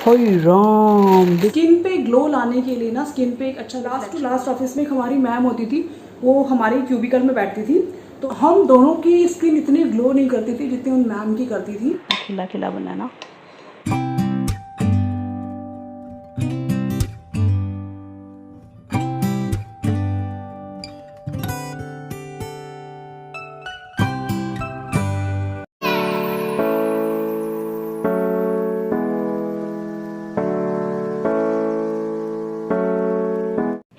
होई राम, स्किन पे ग्लो लाने के लिए ना, स्किन पे एक अच्छा, लास्ट टू लास्ट ऑफिस में हमारी मैम होती थी, वो हमारे क्यूबिकल में बैठती थी, तो हम दोनों की स्किन इतनी ग्लो नहीं करती थी जितनी उन मैम की करती थी। खिला खिला बनाना।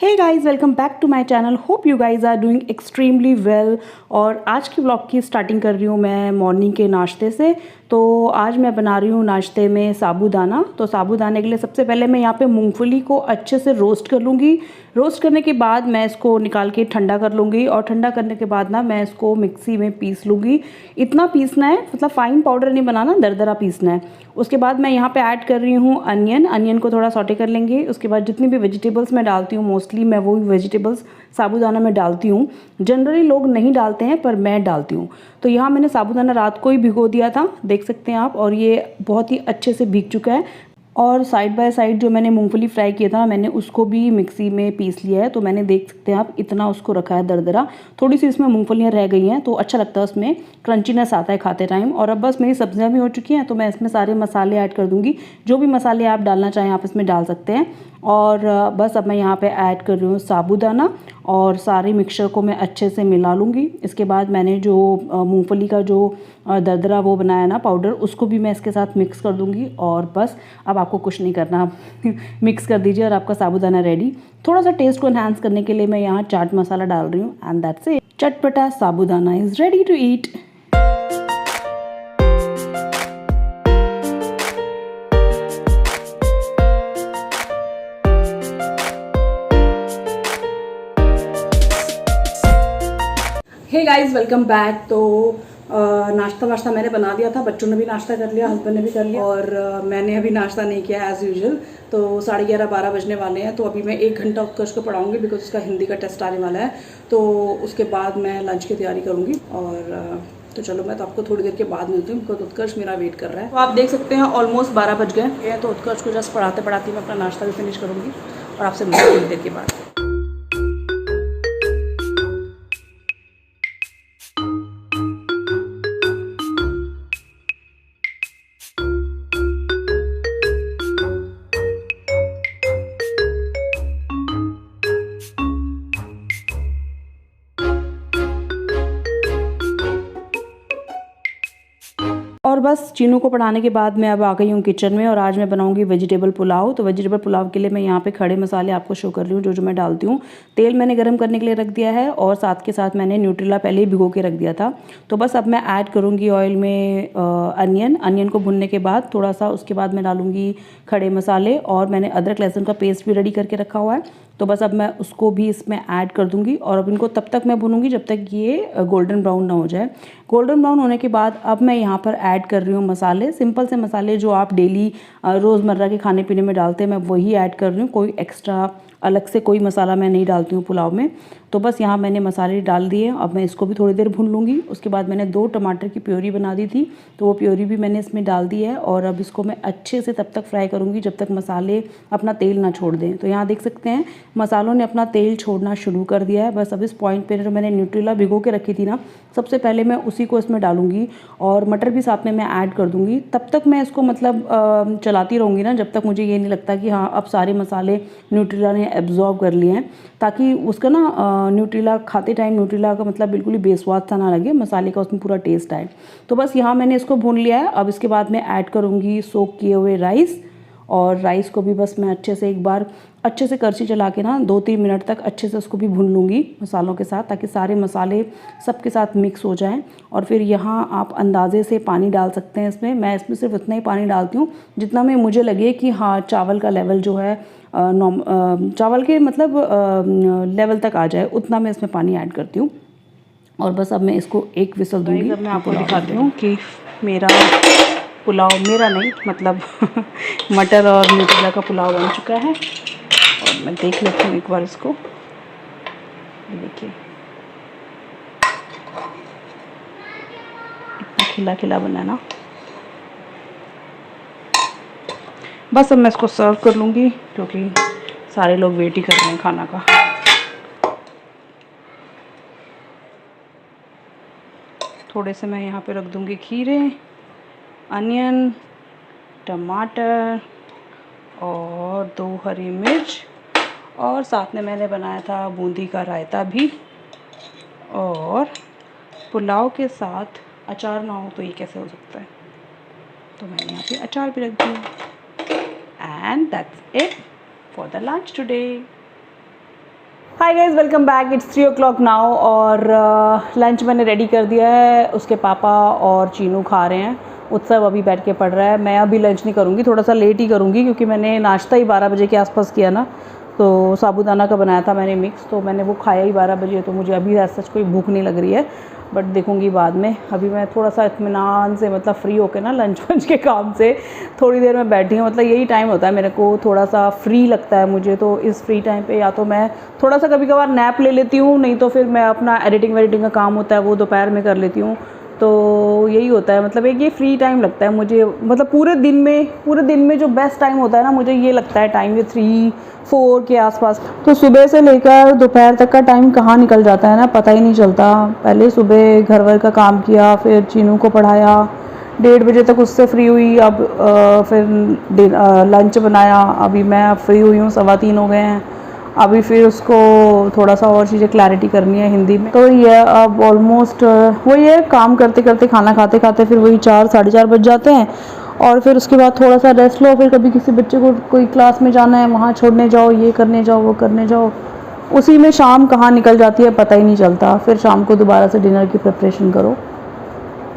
Hey guys, welcome back to my channel. Hope you guys are doing extremely well. और आज की व्लॉग की स्टार्टिंग कर रही हूँ मैं मॉर्निंग के नाश्ते से। तो आज मैं बना रही हूँ नाश्ते में साबूदाना। तो साबूदाने के लिए सबसे पहले मैं यहाँ पे मूंगफली को अच्छे से रोस्ट कर लूँगी। रोस्ट करने के बाद मैं इसको निकाल के ठंडा कर लूँगी, और ठंडा करने के बाद ना मैं इसको मिक्सी में पीस लूँगी। इतना पीसना है, मतलब फाइन पाउडर नहीं बनाना, दरदरा पीसना है। उसके बाद मैं यहाँ पे ऐड कर रही हूँ अनियन को थोड़ा सॉटे कर लेंगे। उसके बाद जितनी भी वेजिटेबल्स मैं डालती हूँ, मोस्टली मैं वो वेजिटेबल्स साबूदाना में डालती हूँ। जनरली लोग नहीं डालते हैं, पर मैं डालती हूँ। तो यहाँ मैंने साबूदाना रात को ही भिगो दिया था, देख सकते हैं आप, और ये बहुत ही अच्छे से भीग चुका है। और साइड बाय साइड जो मैंने मूंगफली फ्राई किया था, मैंने उसको भी मिक्सी में पीस लिया है। तो मैंने, देख सकते हैं आप, इतना उसको रखा है दरदरा। थोड़ी सी इसमें मूंगफलियाँ रह गई हैं, तो अच्छा लगता है, उसमें क्रंचीनेस आता है खाते टाइम। और अब बस मेरी सब्जियां भी हो चुकी हैं, तो मैं इसमें सारे मसाले ऐड कर दूंगी। जो भी मसाले आप डालना चाहें आप इसमें डाल सकते हैं। और बस अब मैं यहाँ पे ऐड कर रही हूँ साबूदाना, और सारे मिक्सचर को मैं अच्छे से मिला लूँगी। इसके बाद मैंने जो मूंगफली का जो दरदरा वो बनाया ना पाउडर, उसको भी मैं इसके साथ मिक्स कर दूँगी। और बस अब आपको कुछ नहीं करना, मिक्स कर दीजिए और आपका साबूदाना रेडी। थोड़ा सा टेस्ट को एनहांस करने के लिए मैं यहाँ चाट मसाला डाल रही हूँ, एंड दैट्स इट। चटपटा sabudana is ready to eat. Hey guys, welcome back. तो नाश्ता वाश्ता मैंने बना दिया था, बच्चों ने भी नाश्ता कर लिया, हस्बैंड ने भी कर लिया, और मैंने अभी नाश्ता नहीं किया एज़ यूजुअल। तो 11:30-12 बजने वाले हैं। तो अभी मैं 1 घंटा उत्कर्ष को पढ़ाऊंगी, बिकॉज उसका हिंदी का टेस्ट आने वाला है। तो उसके बाद मैं लंच की तैयारी करूँगी। और तो चलो, मैं तो आपको थोड़ी देर के बाद मिलती हूँ, बिकॉज उत्कर्ष मेरा वेट कर रहा है। तो आप देख सकते हैं ऑलमोस्ट 12 बज गए हैं। तो उत्कर्ष को जस्ट पढ़ाते पढ़ाते मैं अपना नाश्ता भी फिनिश करूँगी, और आपसे मिलूँगी थोड़ी देर के बाद। और बस चीनू को पढ़ाने के बाद मैं अब आ गई हूँ किचन में, और आज मैं बनाऊंगी वेजिटेबल पुलाव। तो वेजिटेबल पुलाव के लिए मैं यहाँ पे खड़े मसाले आपको शो कर रही हूँ, जो जो मैं डालती हूँ। तेल मैंने गरम करने के लिए रख दिया है, और साथ के साथ मैंने न्यूट्रेला पहले ही भिगो के रख दिया था। तो बस अब मैं ऐड करूँगी ऑयल में अनियन को भुनने के बाद थोड़ा सा, उसके बाद मैं डालूँगी खड़े मसाले, और मैंने अदरक लहसुन का पेस्ट भी रेडी करके रखा हुआ है। तो बस अब मैं उसको भी इसमें ऐड कर दूंगी, और अब इनको तब तक मैं भूनूंगी जब तक ये गोल्डन ब्राउन ना हो जाए। गोल्डन ब्राउन होने के बाद अब मैं यहाँ पर ऐड कर रही हूँ मसाले, सिंपल से मसाले जो आप डेली रोज़मर्रा के खाने पीने में डालते हैं, मैं वही ऐड कर रही हूँ। कोई एक्स्ट्रा अलग से कोई मसाला मैं नहीं डालती हूँ पुलाव में। तो बस यहाँ मैंने मसाले डाल दिए। अब मैं इसको भी थोड़ी देर भून लूँगी। उसके बाद मैंने 2 टमाटर की प्योरी बना दी थी, तो वो प्योरी भी मैंने इसमें डाल दी है। और अब इसको मैं अच्छे से तब तक फ्राई करूँगी जब तक मसाले अपना तेल ना छोड़ दें। तो यहाँ देख सकते हैं मसालों ने अपना तेल छोड़ना शुरू कर दिया है। बस अब इस पॉइंट पे जो मैंने न्यूट्रेला भिगो के रखी थी ना, सबसे पहले मैं उसी को इसमें डालूंगी, और मटर भी साथ में मैं ऐड कर दूंगी। तब तक मैं इसको मतलब चलाती रहूँगी ना, जब तक मुझे ये नहीं लगता कि हाँ अब सारे मसाले न्यूट्रेला ने एब्जॉर्ब कर लिए हैं, ताकि उसका ना न्यूट्रेला खाते टाइम न्यूट्रेला का मतलब बिल्कुल ही बेस्वाद सा ना लगे, मसाले का उसमें पूरा टेस्ट आए। तो बस यहाँ मैंने इसको भून लिया है। अब इसके बाद मैं ऐड करूँगी सोक किए हुए राइस, और राइस को भी बस मैं अच्छे से एक बार अच्छे से करछी चला के ना 2-3 मिनट तक अच्छे से उसको भी भून लूँगी मसालों के साथ, ताकि सारे मसाले सबके साथ मिक्स हो जाएं। और फिर यहाँ आप अंदाजे से पानी डाल सकते हैं इसमें। मैं इसमें सिर्फ इतना ही पानी डालती हूँ जितना में मुझे लगे कि हाँ चावल का लेवल जो है चावल के मतलब लेवल तक आ जाए, उतना मैं इसमें पानी ऐड करती हूँ। और बस अब मैं इसको एक विसल दूँगी। अब मैं आपको दिखाती हूँ कि मेरा पुलाव, मेरा नहीं मतलब मटर और न्यूट्रेला का पुलाव बन चुका है। और मैं देख लेती हूँ एक बार इसको। देखिए कितना खिला खिला बना ना। बस अब मैं इसको सर्व कर लूँगी क्योंकि सारे लोग वेट ही कर रहे हैं खाना का। थोड़े से मैं यहाँ पे रख दूँगी खीरे, अनियन, टमाटर और 2 हरी मिर्च, और साथ में मैंने बनाया था बूंदी का रायता भी। और पुलाव के साथ अचार ना हो तो ये कैसे हो सकता है, तो मैंने यहाँ पे अचार भी रख दिया। And that's it for the lunch today. Hi guys, welcome back. It's 3 o'clock now और लंच मैंने रेडी कर दिया है। उसके पापा और चीनू खा रहे हैं, उत्सव अभी बैठ के पढ़ रहा है। मैं अभी लंच नहीं करूँगी, थोड़ा सा लेट ही करूँगी क्योंकि मैंने नाश्ता ही 12 बजे के आसपास किया ना, तो साबूदाना का बनाया था मैंने मिक्स, तो मैंने वो खाया ही 12 बजे। तो मुझे अभी ऐसा कोई भूख नहीं लग रही है, बट देखूँगी बाद में। अभी मैं थोड़ा सा इत्मीनान से मतलब फ्री होकर ना लंच वंच के काम से थोड़ी देर में बैठी हूँ। मतलब यही टाइम होता है मेरे को, थोड़ा सा फ्री लगता है मुझे। तो इस फ्री टाइम पे या तो मैं थोड़ा सा कभी कभार नैप ले लेती हूँ, नहीं तो फिर मैं अपना एडिटिंग वेडिटिंग का काम होता है वो दोपहर में कर लेती हूँ। तो यही होता है, मतलब एक ये फ्री टाइम लगता है मुझे। मतलब पूरे दिन में जो बेस्ट टाइम होता है ना, मुझे ये लगता है टाइम ये 3-4 के आसपास। तो सुबह से लेकर दोपहर तक का टाइम कहाँ निकल जाता है ना, पता ही नहीं चलता। पहले सुबह घर वर का काम किया, फिर चीनू को पढ़ाया, 1:30 बजे तक उससे फ्री हुई। अब फिर लंच बनाया, अभी मैं फ्री हुई हूँ, 3:15 हो गए हैं। अभी फिर उसको थोड़ा सा और चीज़ें क्लैरिटी करनी है हिंदी में। तो ये अब ऑलमोस्ट वही है, काम करते करते खाना खाते खाते फिर वही 4-4:30 बज जाते हैं। और फिर उसके बाद थोड़ा सा रेस्ट लो, फिर कभी किसी बच्चे को कोई क्लास में जाना है वहाँ छोड़ने जाओ, ये करने जाओ वो करने जाओ। उसी में शाम कहाँ निकल जाती है पता ही नहीं चलता। फिर शाम को दोबारा से डिनर की प्रिपरेशन करो।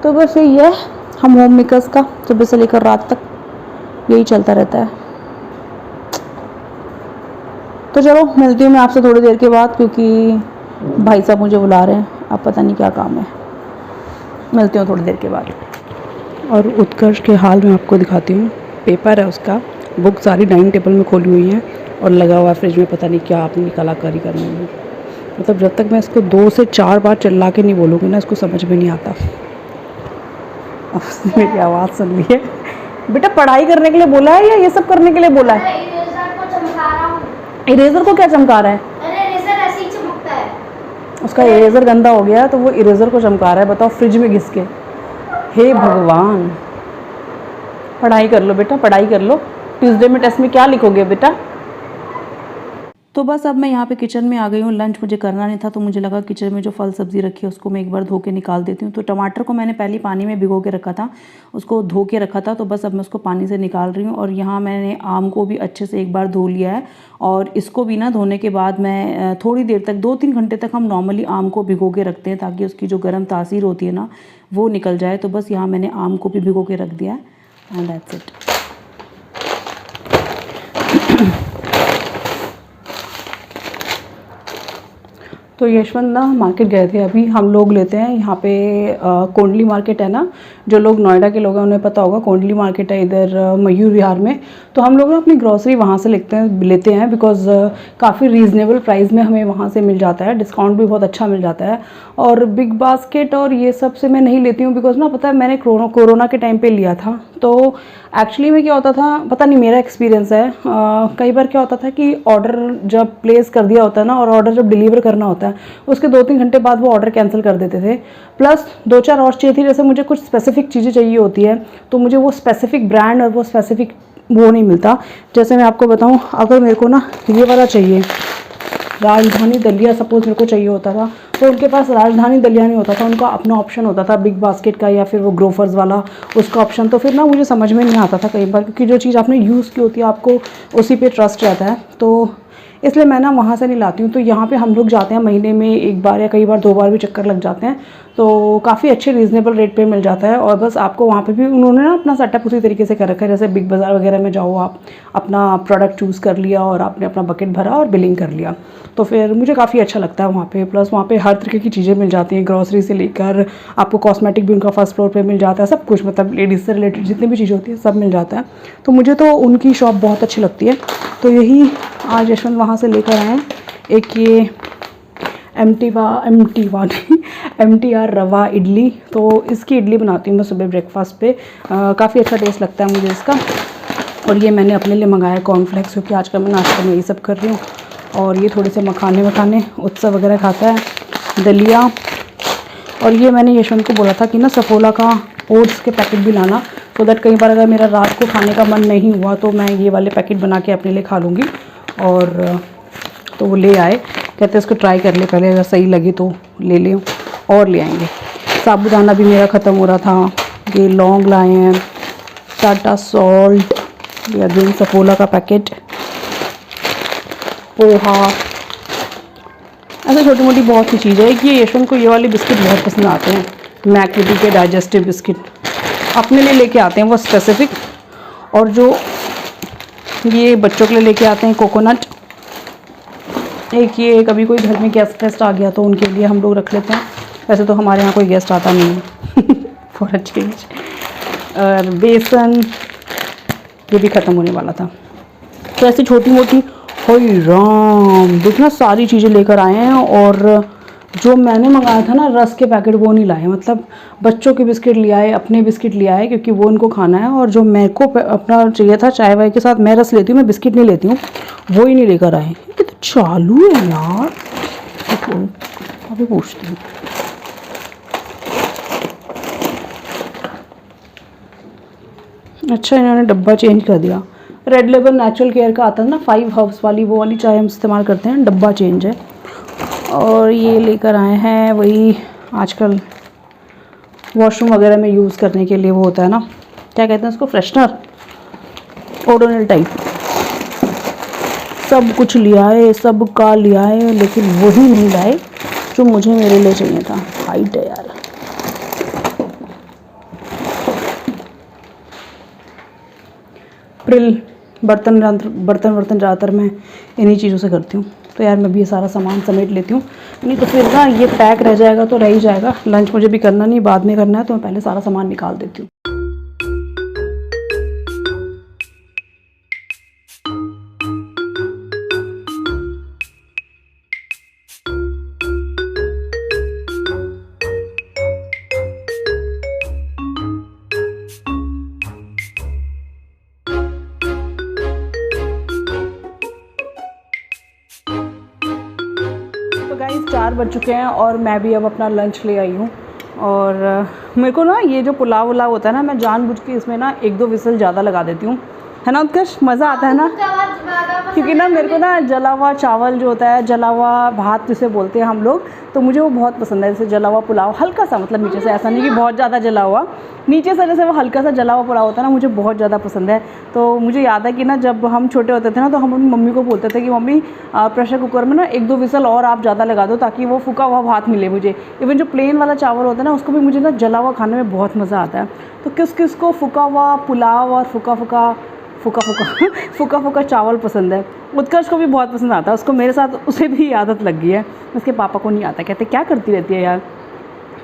तो बस यही है हम होम मेकर्स का, सुबह से लेकर रात तक यही चलता रहता है। तो चलो मिलती हूँ मैं आपसे थोड़ी देर के बाद, क्योंकि भाई साहब मुझे बुला रहे हैं, अब पता नहीं क्या काम है। मिलती हूँ थोड़ी देर के बाद। और उत्कर्ष के हाल में आपको दिखाती हूँ। पेपर है उसका, बुक सारी डाइनिंग टेबल में खोली हुई है और लगा हुआ है फ्रिज में, पता नहीं क्या अपनी कलाकारी करने में। मतलब जब तक मैं इसको 2 से 4 बार चिल्ला के नहीं बोलूँगी ना, इसको समझ में नहीं आता। अब उसने मेरी आवाज़ सुन ली है। बेटा पढ़ाई करने के लिए बोला है या ये सब करने के लिए बोला है? इरेजर को क्या चमका रहा है? अरे इरेजर ऐसे ही चमकता है। उसका इरेजर गंदा हो गया तो वो इरेजर को चमका रहा है, बताओ, फ्रिज में घिस के। हे भगवान, पढ़ाई कर लो बेटा, पढ़ाई कर लो। ट्यूसडे में टेस्ट में क्या लिखोगे बेटा? तो बस अब मैं यहाँ पे किचन में आ गई हूँ। लंच मुझे करना नहीं था, तो मुझे लगा किचन में जो फल सब्ज़ी रखी है उसको मैं एक बार धो के निकाल देती हूँ। तो टमाटर को मैंने पहले पानी में भिगो के रखा था, उसको धो के रखा था, तो बस अब मैं उसको पानी से निकाल रही हूँ। और यहाँ मैंने आम को भी अच्छे से एक बार धो लिया है, और इसको भी ना धोने के बाद मैं थोड़ी देर तक 2-3 घंटे तक हम नॉर्मली आम को भिगो के रखते हैं ताकि उसकी जो गर्म तासीर होती है ना वो निकल जाए। तो बस यहाँ मैंने आम को भी भिगो के रख दिया है, एंड दैट्स इट। तो यशवंत ना मार्केट गए थे अभी। हम लोग लेते हैं यहाँ पे कोंडली मार्केट है ना, जो लोग नोएडा के लोग हैं उन्हें पता होगा, कोंडली मार्केट है इधर मयूर विहार में। तो हम लोग ना अपनी ग्रॉसरी वहाँ से लेते हैं बिकॉज़ काफ़ी रीज़नेबल प्राइस में हमें वहाँ से मिल जाता है, डिस्काउंट भी बहुत अच्छा मिल जाता है। और बिग बास्केट और ये सब से मैं नहीं लेती हूँ बिकॉज़ ना पता है मैंने कोरोना के टाइम पर लिया था। तो एक्चुअली में क्या होता था पता नहीं, मेरा एक्सपीरियंस है, कई बार क्या होता था कि ऑर्डर जब प्लेस कर दिया होता है ना, और ऑर्डर जब डिलीवर करना होता है उसके 2-3 घंटे बाद वो ऑर्डर कैंसिल कर देते थे। प्लस 2-4 और चीज़ें थी, जैसे मुझे कुछ स्पेसिफिक चीज़ें चाहिए होती है तो मुझे वो स्पेसिफिक ब्रांड और वो स्पेसिफिक वो नहीं मिलता। जैसे मैं आपको बताऊं, अगर मेरे को ना ये वाला चाहिए, राजधानी दलिया सपोज मेरे को चाहिए होता था, तो उनके पास राजधानी दलिया नहीं होता था, उनका अपना ऑप्शन होता था बिग बास्केट का या फिर वो ग्रोफर्स वाला उसका ऑप्शन। तो फिर ना मुझे समझ में नहीं आता था कई बार, क्योंकि जो चीज़ आपने यूज़ की होती है आपको उसी पे ट्रस्ट रहता है, तो इसलिए मैं ना वहाँ से नहीं लाती हूँ। तो यहाँ पे हम लोग जाते हैं महीने में 1 बार या कई बार 2 बार भी चक्कर लग जाते हैं, तो काफ़ी अच्छे रीज़नेबल रेट पे मिल जाता है। और बस आपको वहाँ पे भी उन्होंने ना अपना सेटअप उसी तरीके से कर रखा है, जैसे बिग बाज़ार वगैरह में जाओ, आप अपना प्रोडक्ट चूज़ कर लिया और आपने अपना बकेट भरा और बिलिंग कर लिया, तो फिर मुझे काफ़ी अच्छा लगता है वहाँ पे। प्लस वहाँ पे हर तरीके की चीज़ें मिल जाती हैं, ग्रॉसरी से लेकर आपको कॉस्मेटिक भी उनका फर्स्ट फ्लोर पे मिल जाता है, सब कुछ, मतलब लेडीज़ से रिलेटेड जितनी भी चीज़ें होती है सब मिल जाता है। तो मुझे तो उनकी शॉप बहुत अच्छी लगती है, तो यही आज यशवंत वहाँ से लेकर आए हैं। एक ये MTR रवा इडली, तो इसकी इडली बनाती हूँ मैं सुबह ब्रेकफास्ट पे, काफ़ी अच्छा टेस्ट लगता है मुझे इसका। और ये मैंने अपने लिए मंगाया कॉर्नफ्लेक्स, क्योंकि आजकल मैं नाश्ते में यही सब कर रही हूँ। और ये थोड़े से मखाने उत्सव वगैरह खाता है, दलिया। और ये मैंने यशवंत को बोला था कि ना सफोला का ओट्स के पैकेट भी लाना, तो दैट कई बार अगर मेरा रात को खाने का मन नहीं हुआ तो मैं ये वाले पैकेट बना के अपने लिए खा लूँगी। और तो वो ले आए, कहते हैं इसको ट्राई कर ले पहले, अगर सही लगे तो ले लें और ले आएंगे। साबूदाना भी मेरा ख़त्म हो रहा था, ये लौंग लाए हैं, टाटा सॉल्ट, ये अगेन सफोला का पैकेट, पोहा, ऐसे छोटी मोटी बहुत सी चीज़ें। कि ये यशवंत को ये वाले बिस्किट बहुत पसंद आते हैं, मैकडी के डाइजेस्टिव बिस्किट अपने लिए लेके आते हैं वो स्पेसिफिक। और जो ये बच्चों के लिए लेके आते हैं कोकोनट। एक ये कभी कोई घर में गेस्ट वेस्ट आ गया तो उनके लिए हम लोग रख लेते हैं, वैसे तो हमारे यहाँ कोई गेस्ट आता नहीं है फॉर अ चेंज। और बेसन ये भी ख़त्म होने वाला था। तो ऐसी छोटी मोटी, होई राम देखना सारी चीज़ें लेकर आए हैं। और जो मैंने मंगाया था ना रस के पैकेट वो नहीं लाए, मतलब बच्चों के बिस्किट ले आए, अपने बिस्किट ले आए, क्योंकि वो उनको खाना है। और जो मेरे को अपना चाहिए था चाय वाय के साथ, मैं रस लेती हूँ, मैं बिस्किट नहीं लेती हूँ, वो ही नहीं लेकर आए। ये तो चालू है यार, अभी पूछती हूँ। अच्छा इन्होंने डब्बा चेंज कर दिया। रेड लेबल नेचुरल केयर का आता है ना 5 हर्ब्स वाली, वो वाली चाय हम इस्तेमाल करते हैं, डब्बा चेंज है। और ये लेकर आए हैं वही आजकल वॉशरूम वगैरह में यूज़ करने के लिए वो होता है ना, क्या कहते हैं उसको, फ्रेशनर, ओडोनिल टाइप। सब कुछ लिया है, सब का लिया है, लेकिन वही नहीं लाए जो मुझे मेरे लिए चाहिए था। हाइट है यार। प्रिल बर्तन ज़्यादातर मैं इन्हीं चीज़ों से करती हूँ। तो यार मैं भी ये सारा सामान समेट लेती हूँ, नहीं तो फिर ना ये पैक रह जाएगा तो रह ही जाएगा। लंच मुझे भी करना नहीं, बाद में करना है, तो मैं पहले सारा सामान निकाल देती हूँ। गाइस 4 बज चुके हैं और मैं भी अब अपना लंच ले आई हूँ। और मेरे को ना ये जो पुलाव उलाव होता है ना, मैं जानबूझ के इसमें ना 1-2 विसल ज़्यादा लगा देती हूँ, है ना उत्कर्ष, मज़ा आता है ना। क्योंकि ना मेरे को ना जला हुआ चावल जो होता है, जला हुआ भात जिसे बोलते हैं हम लोग, तो मुझे वो बहुत पसंद है। जैसे जला हुआ पुलाव हल्का सा, मतलब नीचे से, ऐसा नहीं कि बहुत ज़्यादा जला हुआ, नीचे से जैसे वो हल्का सा जला हुआ पुलाव होता है ना, मुझे बहुत ज़्यादा पसंद है। तो मुझे याद है कि ना जब हम छोटे होते थे ना, तो हम अपनी मम्मी को बोलते थे कि मम्मी प्रेशर कुकर में ना 1-2 विसल और आप ज़्यादा लगा दो, ताकि वो फूका हुआ भात मिले मुझे। इवन जो प्लेन वाला चावल होता है ना, उसको भी मुझे ना जला हुआ खाने में बहुत मज़ा आता है। तो किस किस को फूका हुआ पुलाव और फूका चावल पसंद है। उत्कर्ष को भी बहुत पसंद आता है, उसको मेरे साथ उसे भी आदत लग गई है। उसके पापा को नहीं आता, कहते क्या करती रहती है यार।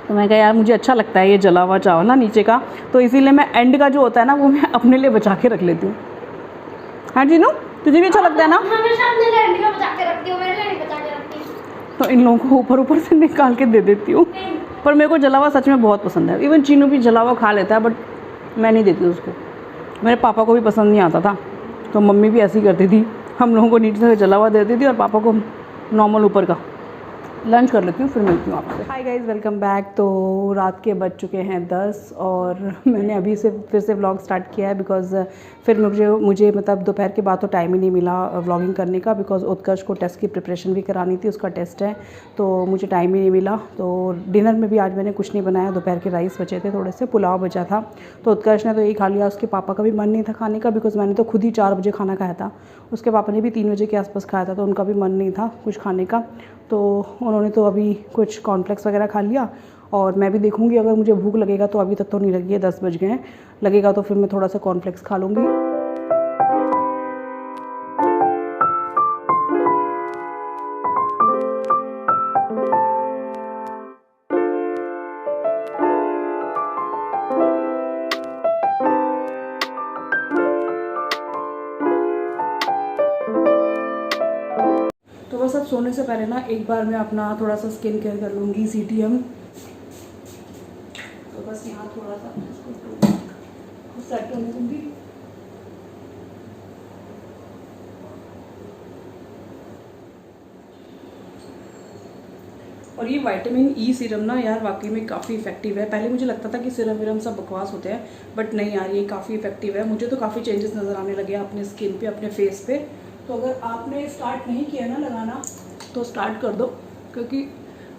तो मैं कहा यार मुझे अच्छा लगता है ये जला हुआ चावल ना नीचे का, तो इसीलिए मैं एंड का जो होता है ना वो मैं अपने लिए बचा के रख लेती हूँ। हाँ जीनू, तुझे भी अच्छा लगता है ना? तो इन लोगों को ऊपर से निकाल के दे देती हूँ। पर मेरे को जला हुआ सच में बहुत पसंद है। इवन चीनू भी जला हुआ खा लेता है, बट मैं नहीं देती उसको। मेरे पापा को भी पसंद नहीं आता था, तो मम्मी भी ऐसी करती थी, हम लोगों को नीचे से जला हुआ देती थी और पापा को नॉर्मल ऊपर का। लंच कर लेती हूँ फिर मिलती हूँ आपसे। हाय गाइज़, वेलकम बैक। तो रात के बज चुके हैं 10 और मैंने अभी से फिर से व्लॉग स्टार्ट किया है, बिकॉज़ फिर मुझे मतलब दोपहर के बाद तो टाइम ही नहीं मिला व्लॉगिंग करने का, बिकॉज़ उत्कर्ष को टेस्ट की प्रिपरेशन भी करानी थी, उसका टेस्ट है, तो मुझे टाइम ही नहीं मिला। तो डिनर में भी आज मैंने कुछ नहीं बनाया, दोपहर के राइस बचे थे, थोड़े से पुलाव बचा था, तो उत्कर्ष ने तो यही खा लिया। उसके पापा का भी मन नहीं था खाने का, बिकॉज़ मैंने तो खुद ही 4 बजे खाना खाया था, उसके पापा ने भी 3 बजे के आसपास खाया था, तो उनका भी मन नहीं था कुछ खाने का। तो उन्होंने तो अभी कुछ कॉर्नफ्लेक्स वगैरह खा लिया। और मैं भी देखूंगी, अगर मुझे भूख लगेगा तो, अभी तक तो नहीं लगी है, 10 बज गए हैं, लगेगा तो फिर मैं थोड़ा सा कॉर्नफ्लेक्स खा लूँगी। तो बस अब सोने से पहले ना एक बार मैं अपना थोड़ा सा स्किन केयर कर लूँगी, CTM। तो बस यहाँ थोड़ा सा सेट होने दूँगी। और ये विटामिन ई सीरम ना यार वाकई में काफ़ी इफेक्टिव है। पहले मुझे लगता था कि सीरम वीरम सब बकवास होते हैं, बट नहीं यार, ये काफ़ी इफेक्टिव है। मुझे तो काफ़ी चेंजेस नज़र आने लगे अपने स्किन पे, अपने फेस पे। तो अगर आपने स्टार्ट नहीं किया ना लगाना तो स्टार्ट कर दो, क्योंकि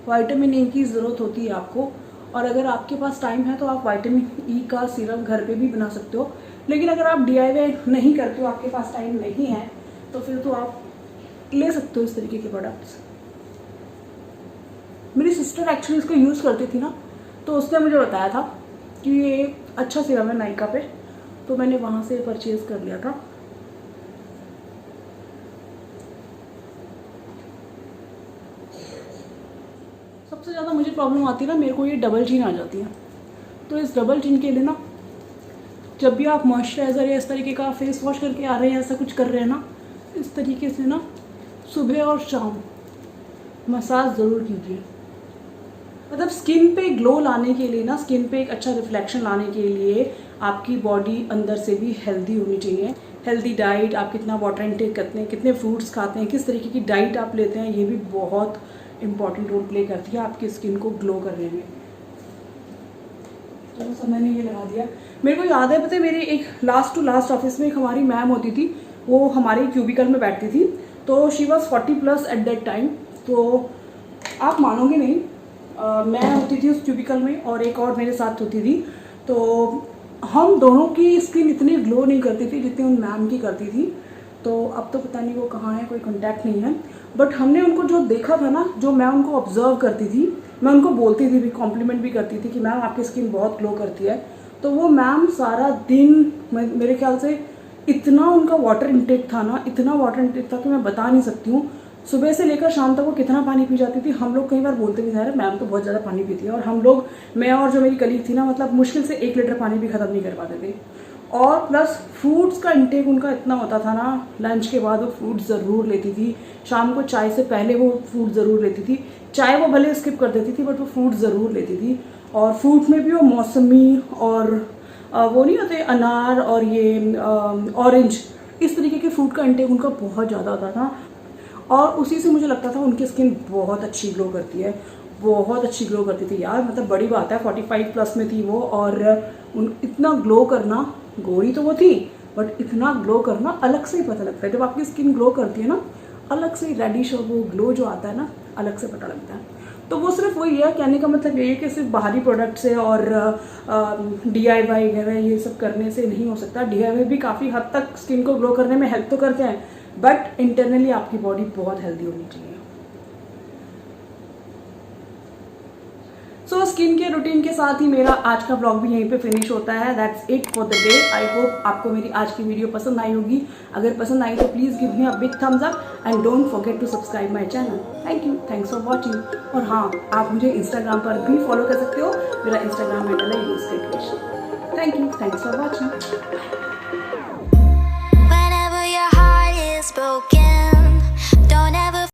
विटामिन ई की ज़रूरत होती है आपको। और अगर आपके पास टाइम है तो आप विटामिन ई का सीरम घर पे भी बना सकते हो। लेकिन अगर आप DIY नहीं करते हो, आपके पास टाइम नहीं है, तो फिर तो आप ले सकते हो इस तरीके के प्रोडक्ट्स। मेरी सिस्टर एक्चुअली इसको यूज़ करती थी ना, तो उसने मुझे बताया था कि ये अच्छा सीरम है नायका पे, तो मैंने वहाँ से परचेज़ कर लिया था। सबसे ज़्यादा मुझे प्रॉब्लम आती है ना, मेरे को ये डबल चिन आ जाती है। तो इस डबल चिन के लिए ना, जब भी आप मॉइस्चराइज़र या इस तरीके का फेस वॉश करके आ रहे हैं, ऐसा कुछ कर रहे हैं ना, इस तरीके से ना सुबह और शाम मसाज ज़रूर कीजिए। मतलब स्किन पे ग्लो लाने के लिए ना, स्किन पे एक अच्छा रिफ्लेक्शन लाने के लिए आपकी बॉडी अंदर से भी हेल्दी होनी चाहिए। हेल्दी डाइट, आप कितना वाटर इनटेक करते हैं, कितने फ्रूट्स खाते हैं, किस तरीके की डाइट आप लेते हैं, ये भी बहुत इंपॉर्टेंट रोल प्ले करती है आपकी स्किन को ग्लो करने में। तो सब मैंने ये लगा दिया। मेरे को याद है, पता है, मेरे एक लास्ट टू लास्ट ऑफिस में एक हमारी मैम होती थी, वो हमारे क्यूबिकल में बैठती थी। तो she was 40+ at that time. तो आप मानोगे नहीं, मैं होती थी उस क्यूबिकल में और एक और मेरे साथ होती थी। तो हम दोनों की स्किन इतनी ग्लो नहीं करती थी जितनी उन मैम की करती थी। तो अब तो पता नहीं वो कहाँ है, कोई कांटेक्ट नहीं है। बट हमने उनको जो देखा था ना, जो मैं उनको ऑब्जर्व करती थी, मैं उनको बोलती थी भी, कॉम्प्लीमेंट भी करती थी कि मैम आपकी स्किन बहुत ग्लो करती है। तो वो मैम सारा दिन, मेरे ख्याल से इतना उनका वाटर इनटेक था ना, इतना वाटर इनटेक था कि मैं बता नहीं सकती हूँ। सुबह से लेकर शाम तक वो कितना पानी पी जाती थी। हम लोग कई बार बोलते भी थे, मैम तो बहुत ज़्यादा पानी पीती है। और हम लोग, मैं और जो मेरी कलीग थी ना, मतलब मुश्किल से 1 लीटर पानी भी ख़त्म नहीं कर पाते थे। और प्लस फ्रूट्स का इंटेक उनका इतना होता था ना, लंच के बाद वो फ्रूट ज़रूर लेती थी, शाम को चाय से पहले वो फ्रूट ज़रूर लेती थी। चाय वो भले स्किप कर देती थी, बट वो फ्रूट ज़रूर लेती थी। और फ्रूट में भी वो मौसमी और वो नहीं होते अनार और ये ऑरेंज, इस तरीके के फ्रूट का इंटेक उनका बहुत ज़्यादा होता था। और उसी से मुझे लगता था उनकी स्किन बहुत अच्छी ग्लो करती है, बहुत अच्छी ग्लो करती थी यार। मतलब बड़ी बात है, 45+ में थी वो, और इतना ग्लो करना, गोरी तो वो थी बट इतना ग्लो करना अलग से ही पता लगता है। जब आपकी स्किन ग्लो करती है ना, अलग से रेडिश और वो ग्लो जो आता है ना, अलग से पता लगता है। तो वो सिर्फ वही है, कहने का मतलब ये है कि सिर्फ बाहरी प्रोडक्ट से और DIY वगैरह ये सब करने से नहीं हो सकता। DIY भी काफ़ी हद तक स्किन को ग्लो करने में हेल्प तो करते हैं, बट इंटरनली आपकी बॉडी बहुत हेल्दी होनी चाहिए। सो स्किन केयर रूटीन के साथ ही मेरा आज का ब्लॉग भी यहीं पे फिनिश होता है। That's it for the day. I hope आपको मेरी आज की वीडियो पसंद आई होगी। अगर पसंद आई तो please give me a big thumbs up and don't forget to subscribe my channel. Thank you, thanks for watching. और हाँ, आप मुझे इंस्टाग्राम पर भी फॉलो कर सकते हो। मेरा इंस्टाग्राम हैंडल है यूस्टेक्रिएशन। Thank you, thanks for watching. Whenever your heart is broken